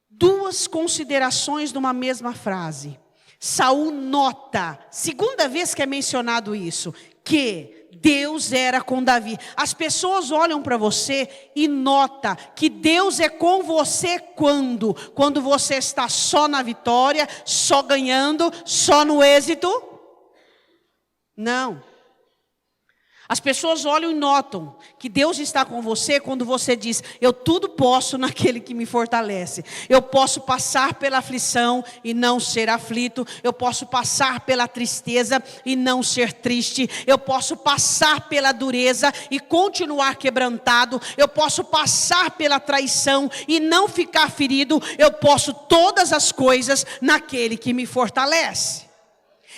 Duas considerações numa mesma frase. Saul nota, segunda vez que é mencionado isso, que Deus era com Davi. As pessoas olham para você e notam que Deus é com você quando? Quando você está só na vitória, só ganhando, só no êxito? Não. As pessoas olham e notam que Deus está com você quando você diz: eu tudo posso naquele que me fortalece. Eu posso passar pela aflição e não ser aflito. Eu posso passar pela tristeza e não ser triste. Eu posso passar pela dureza e continuar quebrantado. Eu posso passar pela traição e não ficar ferido. Eu posso todas as coisas naquele que me fortalece.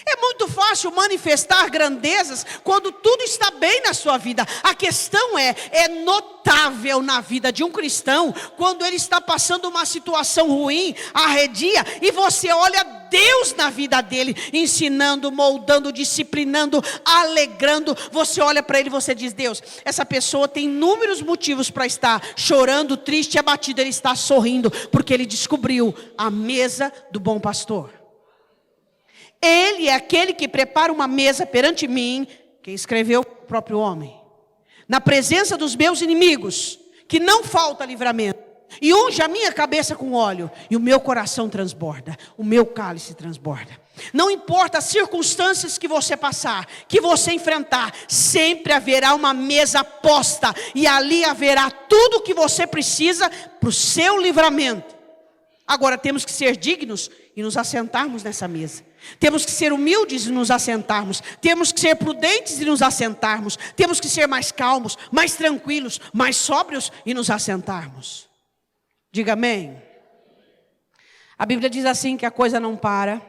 É muito fácil manifestar grandezas quando tudo está bem na sua vida. A questão é notável na vida de um cristão quando ele está passando uma situação ruim, arredia, e você olha Deus na vida dele, ensinando, moldando, disciplinando, alegrando. Você olha para ele e você diz: Deus, essa pessoa tem inúmeros motivos para estar chorando, triste, abatido. Ele está sorrindo porque ele descobriu a mesa do bom pastor. Ele é aquele que prepara uma mesa perante mim, quem escreveu o próprio homem, na presença dos meus inimigos, que não falta livramento, e unge a minha cabeça com óleo, e o meu coração transborda, o meu cálice transborda. Não importa as circunstâncias que você passar, que você enfrentar, sempre haverá uma mesa posta, e ali haverá tudo o que você precisa para o seu livramento. Agora temos que ser dignos e nos assentarmos nessa mesa. Temos que ser humildes e nos assentarmos. Temos que ser prudentes e nos assentarmos. Temos que ser mais calmos, mais tranquilos, mais sóbrios e nos assentarmos. Diga amém. A Bíblia diz assim que a coisa não para.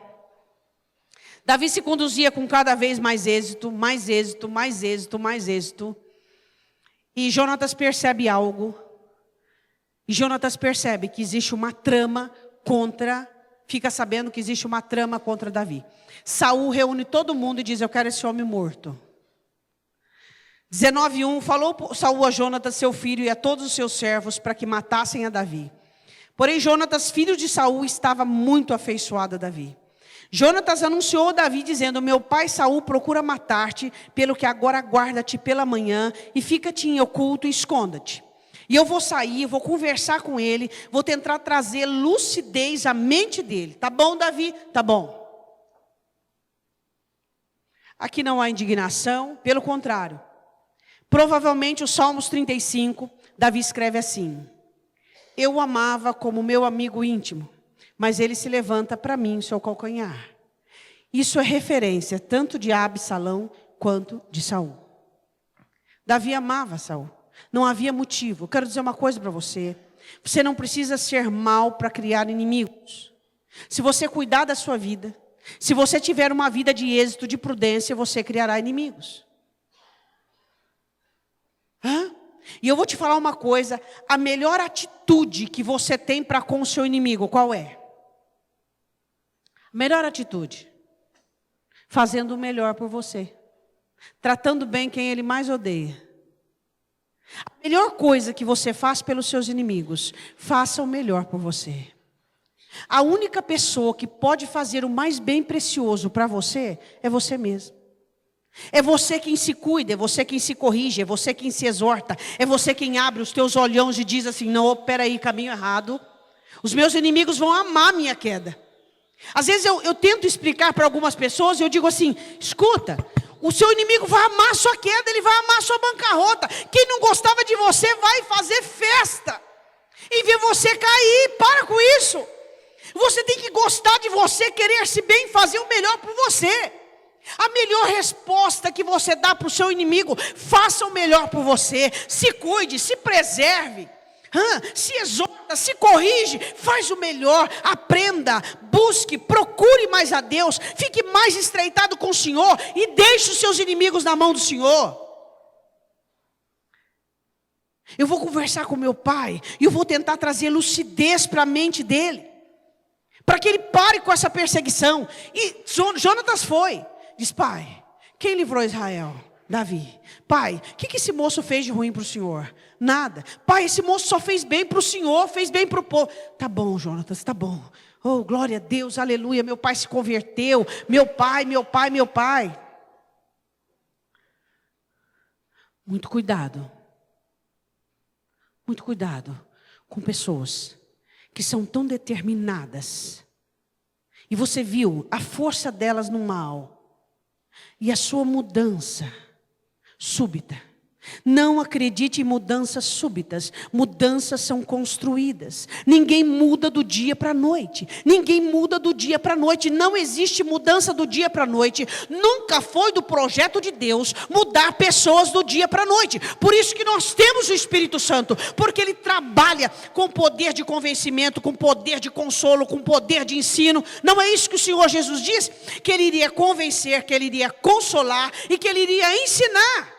Davi se conduzia com cada vez mais êxito, mais êxito, mais êxito, mais êxito. E Jonatas percebe algo. E Jonatas percebe que existe uma trama fica sabendo que existe uma trama contra Davi. Saul reúne todo mundo e diz: eu quero esse homem morto. 19:1, falou Saul a Jonatas, seu filho, e a todos os seus servos, para que matassem a Davi. Porém, Jonatas, filho de Saul, estava muito afeiçoado a Davi. Jonatas anunciou a Davi, dizendo: meu pai Saul procura matar-te, pelo que agora guarda-te pela manhã, e fica-te em oculto e esconda-te. E eu vou sair, vou conversar com ele, vou tentar trazer lucidez à mente dele. Tá bom, Davi? Tá bom. Aqui não há indignação, pelo contrário. Provavelmente o Salmos 35, Davi escreve assim: eu o amava como meu amigo íntimo, mas ele se levanta para mim, seu calcanhar. Isso é referência tanto de Absalão quanto de Saul. Davi amava Saul. Não havia motivo. Eu quero dizer uma coisa para você. Você não precisa ser mau para criar inimigos. Se você cuidar da sua vida, se você tiver uma vida de êxito, de prudência, você criará inimigos. E eu vou te falar uma coisa. A melhor atitude que você tem para com o seu inimigo, qual é? A melhor atitude. Fazendo o melhor por você. Tratando bem quem ele mais odeia. A melhor coisa que você faz pelos seus inimigos, faça o melhor por você. A única pessoa que pode fazer o mais bem precioso para você, é você mesmo. É você quem se cuida, é você quem se corrige, é você quem se exorta, é você quem abre os teus olhões e diz assim: não, peraí, caminho errado. Os meus inimigos vão amar a minha queda. Às vezes eu tento explicar para algumas pessoas e eu digo assim: escuta, o seu inimigo vai amar a sua queda, ele vai amar a sua bancarrota. Quem não gostava de você vai fazer festa e ver você cair. Para com isso. Você tem que gostar de você, querer-se bem, fazer o melhor por você. A melhor resposta que você dá para o seu inimigo: faça o melhor por você. Se cuide, se preserve, se exorta, se corrige, faz o melhor, aprenda, busque, procure mais a Deus, fique mais estreitado com o Senhor e deixe os seus inimigos na mão do Senhor. Eu vou conversar com meu pai e eu vou tentar trazer lucidez para a mente dele, para que ele pare com essa perseguição. E Jonatas diz: pai, quem livrou Israel? Davi. Pai, o que esse moço fez de ruim para o Senhor? Nada. Pai, esse moço só fez bem para o Senhor, fez bem para o povo. Tá bom, Jonatas, tá bom. Oh, glória a Deus, aleluia, meu pai se converteu. Meu pai. Muito cuidado com pessoas que são tão determinadas. E você viu a força delas no mal e a sua mudança súbita. Não acredite em mudanças súbitas. Mudanças são construídas. Ninguém muda do dia para a noite. Não existe mudança do dia para a noite. Nunca foi do projeto de Deus mudar pessoas do dia para a noite. Por isso que nós temos o Espírito Santo. Porque Ele trabalha com poder de convencimento, com poder de consolo, com poder de ensino. Não é isso que o Senhor Jesus diz? Que Ele iria convencer, que Ele iria consolar e que Ele iria ensinar.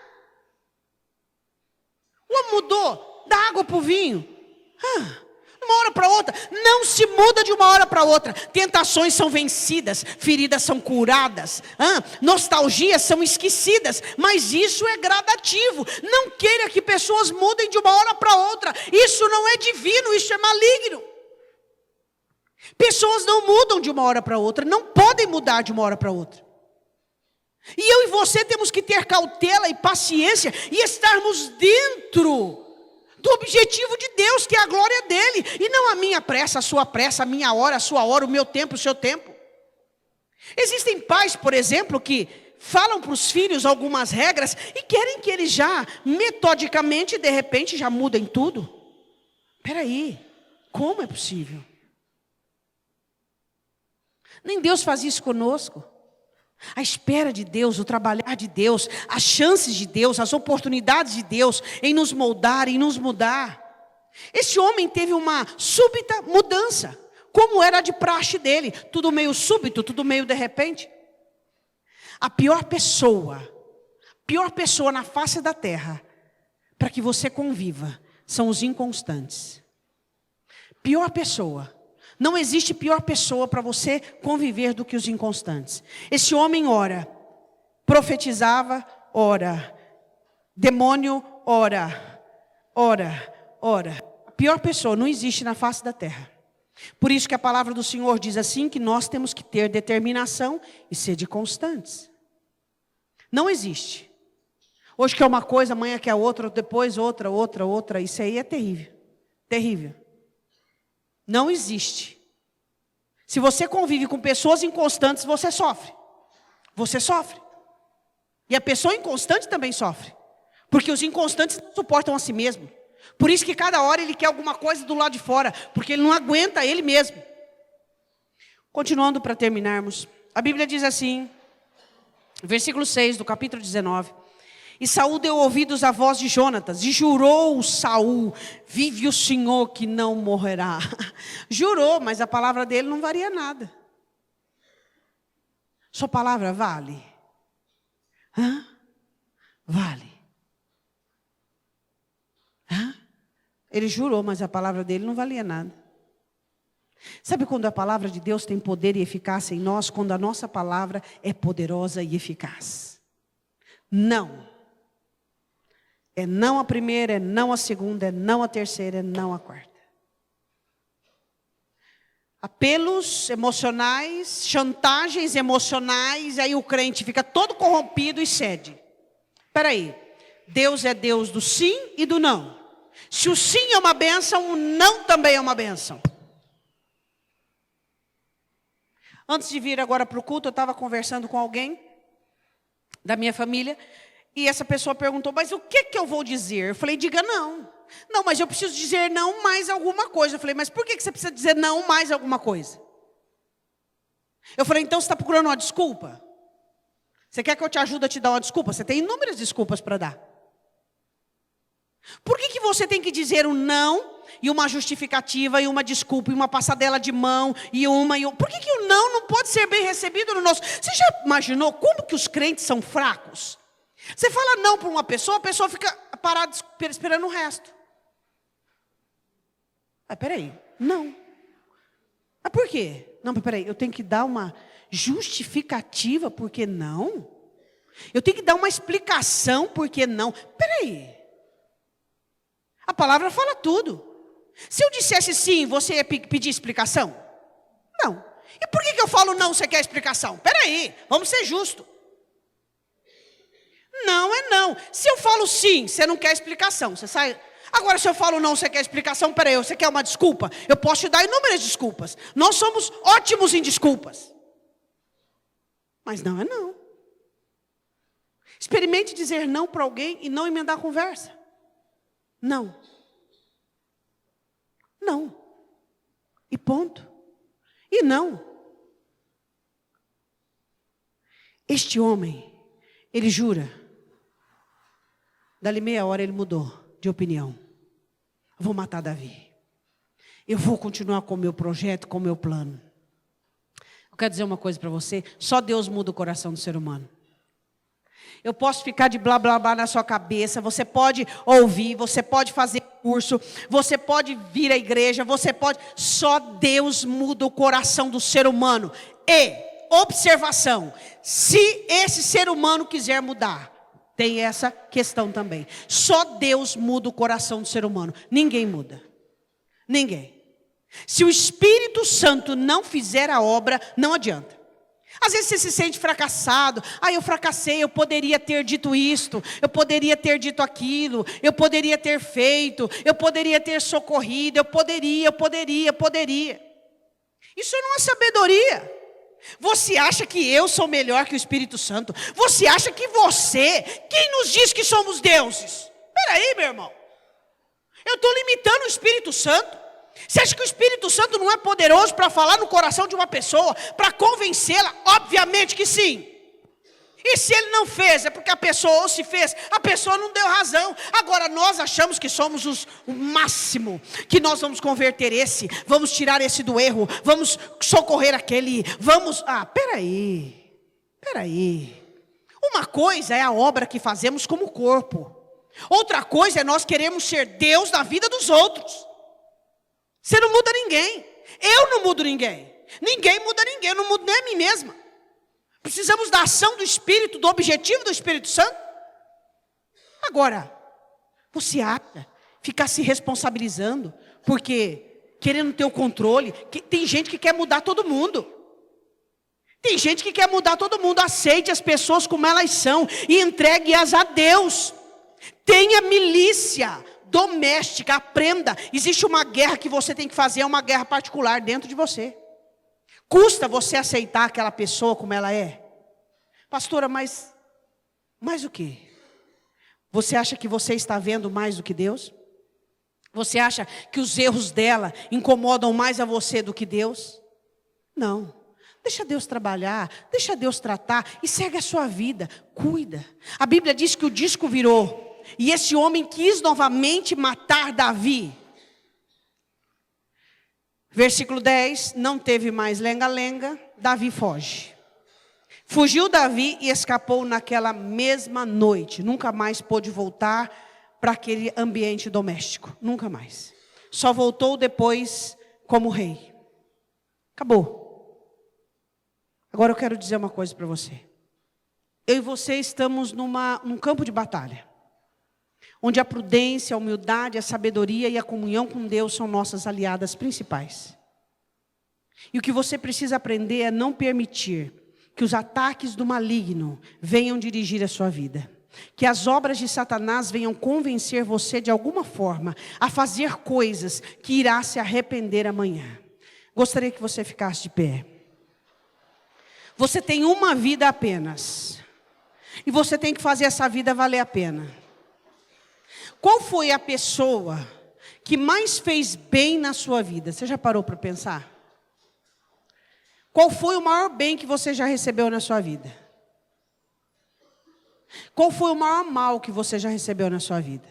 O homem mudou da água para o vinho. De uma hora para outra. Não se muda de uma hora para outra. Tentações são vencidas. Feridas são curadas. Nostalgias são esquecidas. Mas isso é gradativo. Não queira que pessoas mudem de uma hora para outra. Isso não é divino, isso é maligno. Pessoas não mudam de uma hora para outra. Não podem mudar de uma hora para outra. E eu e você temos que ter cautela e paciência e estarmos dentro do objetivo de Deus, que é a glória dele, e não a minha pressa, a minha hora, a sua hora, o meu tempo, o seu tempo. Existem pais, por exemplo, que falam para os filhos algumas regras e querem que eles já, metodicamente, de repente, já mudem tudo. Espera aí, como é possível? Nem Deus faz isso conosco. A espera de Deus, o trabalhar de Deus, as chances de Deus, as oportunidades de Deus em nos moldar, em nos mudar. Esse homem teve uma súbita mudança, como era de praxe dele, tudo meio súbito, tudo meio de repente. A pior pessoa na face da terra, para que você conviva, são os inconstantes. Pior pessoa. Não existe pior pessoa para você conviver do que os inconstantes. Esse homem ora, profetizava, ora. Demônio, ora. A pior pessoa não existe na face da terra. Por isso que a palavra do Senhor diz assim, que nós temos que ter determinação e ser de constantes. Não existe. Hoje quer uma coisa, amanhã quer outra, depois outra. Isso aí é terrível. Terrível. Não existe. Se você convive com pessoas inconstantes, você sofre. Você sofre. E a pessoa inconstante também sofre. Porque os inconstantes não suportam a si mesmo. Por isso que cada hora ele quer alguma coisa do lado de fora. Porque ele não aguenta ele mesmo. Continuando para terminarmos. A Bíblia diz assim, versículo 6 do capítulo 19. E Saul deu ouvidos à voz de Jonatas, e jurou Saul, vive o Senhor que não morrerá. Jurou, mas a palavra dele não valia nada. Sua palavra vale? Vale. Ele jurou, mas a palavra dele não valia nada. Sabe quando a palavra de Deus tem poder e eficácia em nós? Quando a nossa palavra é poderosa e eficaz. Não. É não a primeira, é não a segunda, é não a terceira, é não a quarta. Apelos emocionais, chantagens emocionais, aí o crente fica todo corrompido e cede. Espera aí, Deus é Deus do sim e do não. Se o sim é uma bênção, o não também é uma bênção. Antes de vir agora para o culto, eu estava conversando com alguém da minha família. E essa pessoa perguntou, mas o que eu vou dizer? Eu falei, diga não. Não, mas eu preciso dizer não mais alguma coisa. Eu falei, mas por que você precisa dizer não mais alguma coisa? Eu falei, então você está procurando uma desculpa? Você quer que eu te ajude a te dar uma desculpa? Você tem inúmeras desculpas para dar. Por que você tem que dizer um não e uma justificativa e uma desculpa e uma passadela de mão e uma... Por que o não pode ser bem recebido no nosso... Você já imaginou como que os crentes são fracos? Você fala não para uma pessoa, a pessoa fica parada esperando o resto. Peraí, não. Por quê? Não, peraí, eu tenho que dar uma justificativa porque não? Eu tenho que dar uma explicação porque não? Peraí. A palavra fala tudo. Se eu dissesse sim, você ia pedir explicação? Não. E por que eu falo não, você quer explicação? Peraí, vamos ser justos. Não é não. Se eu falo sim, você não quer explicação. Você sai. Agora, se eu falo não, você quer explicação, peraí, você quer uma desculpa? Eu posso te dar inúmeras desculpas. Nós somos ótimos em desculpas. Mas não é não. Experimente dizer não para alguém e não emendar a conversa. Não. Não. E ponto. E não. Este homem, ele jura. Dali meia hora ele mudou de opinião. Eu vou matar Davi. Eu vou continuar com o meu projeto, com o meu plano. Eu quero dizer uma coisa para você. Só Deus muda o coração do ser humano. Eu posso ficar de blá blá blá na sua cabeça. Você pode ouvir, você pode fazer curso, você pode vir à igreja, você pode... Só Deus muda o coração do ser humano. E, observação, se esse ser humano quiser mudar... Tem essa questão também. Só Deus muda o coração do ser humano. Ninguém muda. Ninguém. Se o Espírito Santo não fizer a obra, não adianta. Às vezes você se sente fracassado. Eu fracassei, eu poderia ter dito isto. Eu poderia ter dito aquilo. Eu poderia ter feito. Eu poderia ter socorrido. Eu poderia. Isso não é sabedoria. Você acha que eu sou melhor que o Espírito Santo? Você acha que você... Quem nos diz que somos deuses? Espera aí, meu irmão. Eu estou limitando o Espírito Santo. Você acha que o Espírito Santo não é poderoso para falar no coração de uma pessoa? Para convencê-la? Obviamente que sim. E se ele não fez, é porque a pessoa, ou se fez, a pessoa não deu razão. Agora nós achamos que somos o máximo, que nós vamos converter esse, vamos tirar esse do erro, vamos socorrer aquele, vamos... peraí. Uma coisa é a obra que fazemos como corpo. Outra coisa é nós queremos ser Deus na vida dos outros. Você não muda ninguém. Eu não mudo ninguém. Ninguém muda ninguém. Eu não mudo nem a mim mesma. Precisamos da ação do Espírito, do objetivo do Espírito Santo. Agora, você acha ficar se responsabilizando porque querendo ter o controle? Tem gente que quer mudar todo mundo. Tem gente que quer mudar todo mundo. Aceite as pessoas como elas são e entregue-as a Deus. Tenha milícia doméstica, aprenda. Existe uma guerra que você tem que fazer, é uma guerra particular dentro de você. Custa você aceitar aquela pessoa como ela é? Pastora, mas o quê? Você acha que você está vendo mais do que Deus? Você acha que os erros dela incomodam mais a você do que Deus? Não. Deixa Deus trabalhar, deixa Deus tratar e segue a sua vida, cuida. A Bíblia diz que o disco virou e esse homem quis novamente matar Davi. Versículo 10, não teve mais lenga-lenga, Davi foge. Fugiu Davi e escapou naquela mesma noite. Nunca mais pôde voltar para aquele ambiente doméstico. Nunca mais. Só voltou depois como rei. Acabou. Agora eu quero dizer uma coisa para você. Eu e você estamos num campo de batalha. Onde a prudência, a humildade, a sabedoria e a comunhão com Deus são nossas aliadas principais. E o que você precisa aprender é não permitir que os ataques do maligno venham dirigir a sua vida. Que as obras de Satanás venham convencer você de alguma forma a fazer coisas que irá se arrepender amanhã. Gostaria que você ficasse de pé. Você tem uma vida apenas. E você tem que fazer essa vida valer a pena. Qual foi a pessoa que mais fez bem na sua vida? Você já parou para pensar? Qual foi o maior bem que você já recebeu na sua vida? Qual foi o maior mal que você já recebeu na sua vida?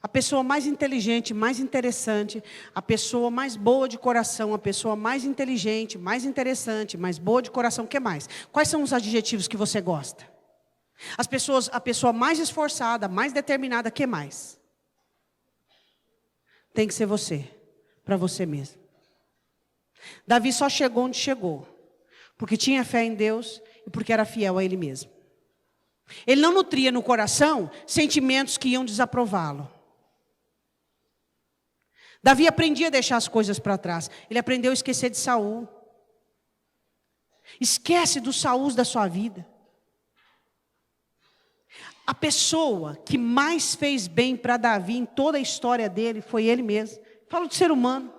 A pessoa mais inteligente, mais interessante, a pessoa mais boa de coração, a pessoa mais inteligente, mais interessante, mais boa de coração, o que mais? Quais são os adjetivos que você gosta? A pessoa mais esforçada, mais determinada, o que mais? Tem que ser você, para você mesmo. Davi só chegou onde chegou, porque tinha fé em Deus e porque era fiel a Ele mesmo. Ele não nutria no coração sentimentos que iam desaprová-lo. Davi aprendia a deixar as coisas para trás. Ele aprendeu a esquecer de Saul. Esquece dos Sauls da sua vida. A pessoa que mais fez bem para Davi em toda a história dele foi ele mesmo. Falo de ser humano.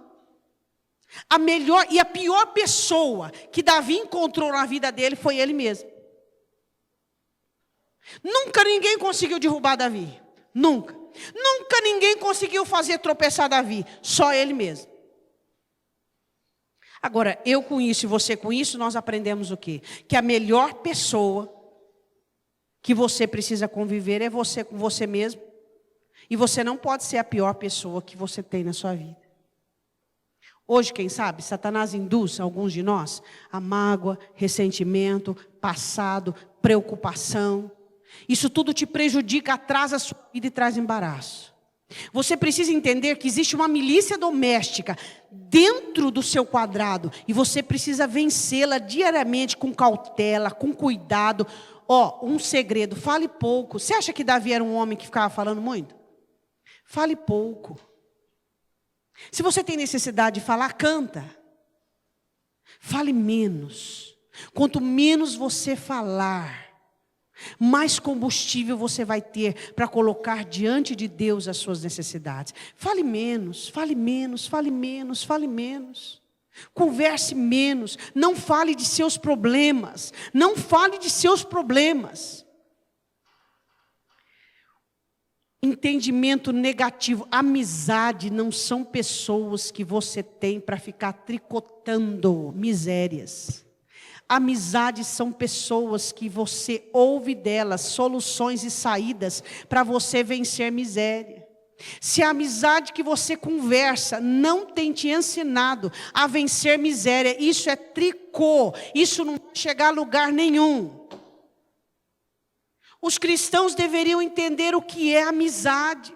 A melhor e a pior pessoa que Davi encontrou na vida dele foi ele mesmo. Nunca ninguém conseguiu derrubar Davi. Nunca. Nunca ninguém conseguiu fazer tropeçar Davi. Só ele mesmo. Agora, eu com isso e você com isso, nós aprendemos o quê? Que a melhor pessoa que você precisa conviver é você com você mesmo. E você não pode ser a pior pessoa que você tem na sua vida. Hoje, quem sabe, Satanás induz alguns de nós a mágoa, ressentimento, passado, preocupação. Isso tudo te prejudica, atrasa a sua vida e traz embaraço. Você precisa entender que existe uma milícia doméstica dentro do seu quadrado. E você precisa vencê-la diariamente com cautela, com cuidado. Um segredo, fale pouco. Você acha que Davi era um homem que ficava falando muito? Fale pouco. Se você tem necessidade de falar, canta. Fale menos. Quanto menos você falar, mais combustível você vai ter para colocar diante de Deus as suas necessidades. Fale menos, fale menos, fale menos, fale menos. Converse menos, não fale de seus problemas, não fale de seus problemas. Entendimento negativo, amizade não são pessoas que você tem para ficar tricotando misérias. Amizades são pessoas que você ouve delas soluções e saídas para você vencer miséria. Se a amizade que você conversa não tem te ensinado a vencer miséria, isso é tricô, isso não vai chegar a lugar nenhum. Os cristãos deveriam entender o que é amizade.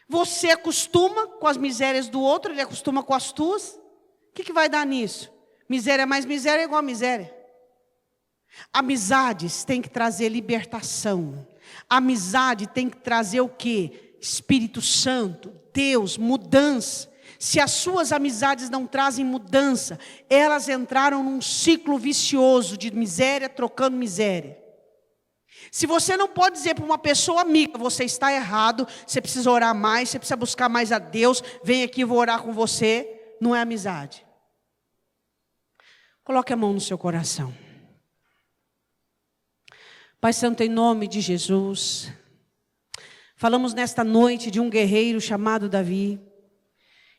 Você acostuma com as misérias do outro, ele acostuma com as tuas. O que vai dar nisso? Miséria mais miséria é igual a miséria. Amizades têm que trazer libertação. Amizade tem que trazer o quê? Espírito Santo, Deus, mudança. Se as suas amizades não trazem mudança, elas entraram num ciclo vicioso de miséria trocando miséria. Se você não pode dizer para uma pessoa amiga, você está errado, você precisa orar mais, você precisa buscar mais a Deus, vem aqui, eu vou orar com você, não é amizade. Coloque a mão no seu coração. Pai Santo, em nome de Jesus, falamos nesta noite de um guerreiro chamado Davi,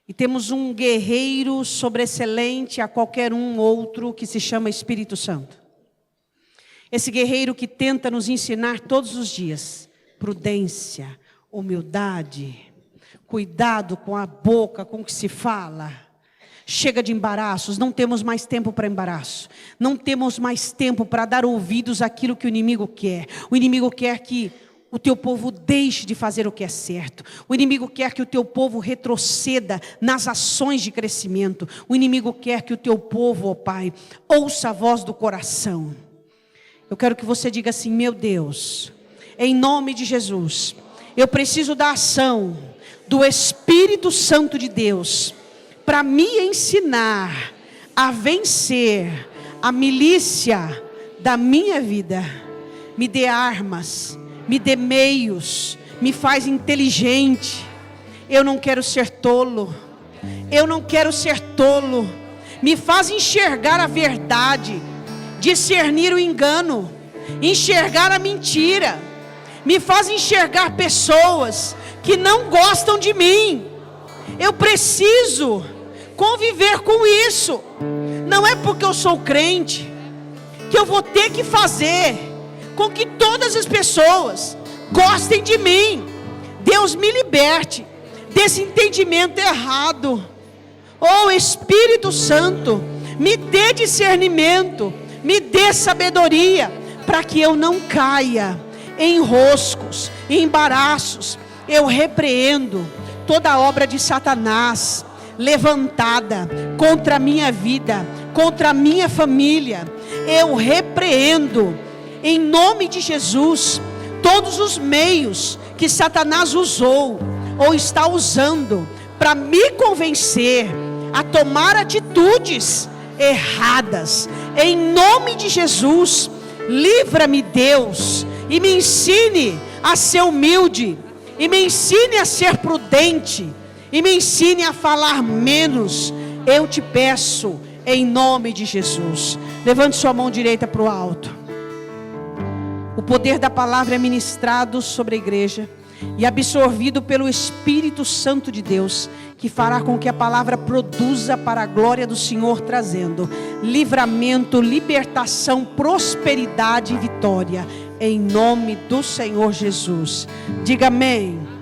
e temos um guerreiro sobreexcelente a qualquer um outro que se chama Espírito Santo. Esse guerreiro que tenta nos ensinar todos os dias prudência, humildade, cuidado com a boca, com o que se fala. Chega de embaraços, não temos mais tempo para embaraço. Não temos mais tempo para dar ouvidos àquilo que o inimigo quer. O inimigo quer que o teu povo deixe de fazer o que é certo. O inimigo quer que o teu povo retroceda nas ações de crescimento. O inimigo quer que o teu povo, ó Pai, ouça a voz do coração. Eu quero que você diga assim: meu Deus, em nome de Jesus, eu preciso da ação do Espírito Santo de Deus para me ensinar a vencer a milícia da minha vida. Me dê armas, me dê meios, me faz inteligente. Eu não quero ser tolo, eu não quero ser tolo. Me faz enxergar a verdade, discernir o engano, enxergar a mentira. Me faz enxergar pessoas que não gostam de mim. Eu preciso conviver com isso. Não é porque eu sou crente que eu vou ter que fazer com que todas as pessoas gostem de mim. Deus me liberte desse entendimento errado. Oh Espírito Santo, me dê discernimento, me dê sabedoria, para que eu não caia em enroscos, em embaraços. Eu repreendo toda obra de Satanás levantada contra a minha vida, contra a minha família. Eu repreendo, em nome de Jesus, todos os meios que Satanás usou ou está usando para me convencer a tomar atitudes erradas. Em nome de Jesus, livra-me, Deus, e me ensine a ser humilde, e me ensine a ser prudente, e me ensine a falar menos. Eu te peço, em nome de Jesus. Levante sua mão direita para o alto. O poder da palavra é ministrado sobre a igreja e absorvido pelo Espírito Santo de Deus, que fará com que a palavra produza para a glória do Senhor, trazendo livramento, libertação, prosperidade e vitória, em nome do Senhor Jesus. Diga amém.